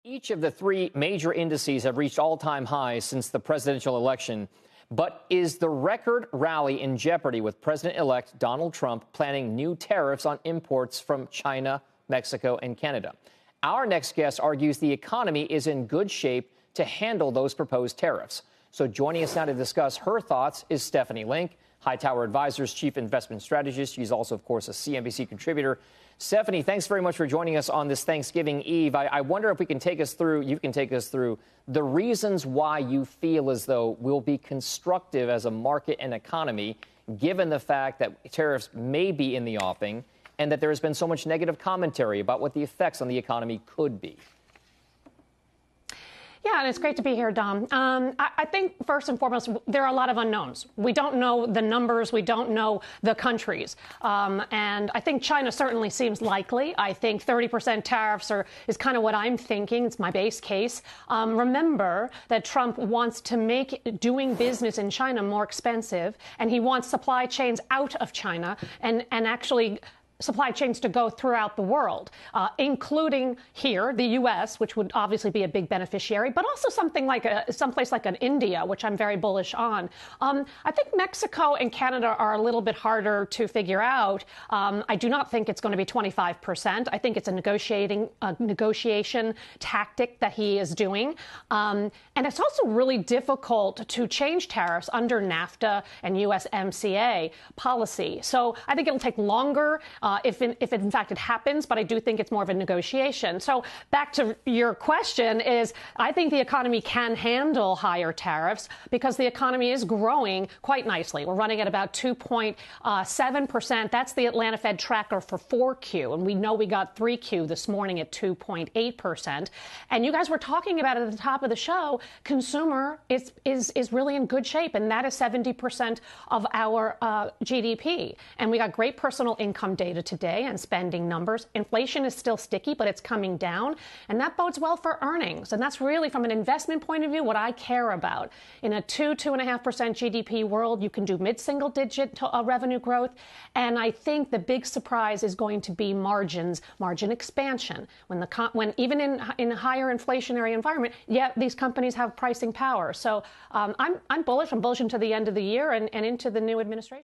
Each of the three major indices have reached all-time highs since the presidential election. But is the record rally in jeopardy with President-elect Donald Trump planning new tariffs on imports from China, Mexico, and Canada? Our next guest argues the economy is in good shape to handle those proposed tariffs. So joining us now to discuss her thoughts is Stephanie Link, Hightower Advisors chief investment strategist. She's also, of course, a CNBC contributor. Stephanie, thanks very much for joining us on this Thanksgiving Eve. I wonder if you can take us through the reasons why you feel as though we'll be constructive as a market and economy, given the fact that tariffs may be in the offing and that there has been so much negative commentary about what the effects on the economy could be. Yeah, and it's great to be here, Dom. I think, first and foremost, there are a lot of unknowns. We don't know the numbers. We don't know the countries. And I think China certainly seems likely. I think 30% tariffs is kind of what I'm thinking. It's my base case. Remember that Trump wants to make doing business in China more expensive, and he wants supply chains out of China and actually supply chains to go throughout the world, including here, the U.S., which would obviously be a big beneficiary, but also someplace like an India, which I'm very bullish on. I think Mexico and Canada are a little bit harder to figure out. I do not think it's going to be 25%. I think it's a negotiation tactic that he is doing. And it's also really difficult to change tariffs under NAFTA and USMCA policy. So I think it'll take longer if in fact it happens, but I do think it's more of a negotiation. So back to your question is, I think the economy can handle higher tariffs because the economy is growing quite nicely. We're running at about 2.7%. That's the Atlanta Fed tracker for 4Q. And we know we got 3Q this morning at 2.8%. And you guys were talking about it at the top of the show. Consumer is really in good shape. And that is 70% of our GDP. And we got great personal income data today and spending numbers. Inflation is still sticky, but it's coming down, and that bodes well for earnings. And that's really, from an investment point of view, what I care about. In a 2.5% GDP world, you can do mid-single-digit revenue growth, and I think the big surprise is going to be margin expansion. When even in a higher inflationary environment, yet these companies have pricing power. So I'm bullish. I'm bullish until the end of the year and into the new administration.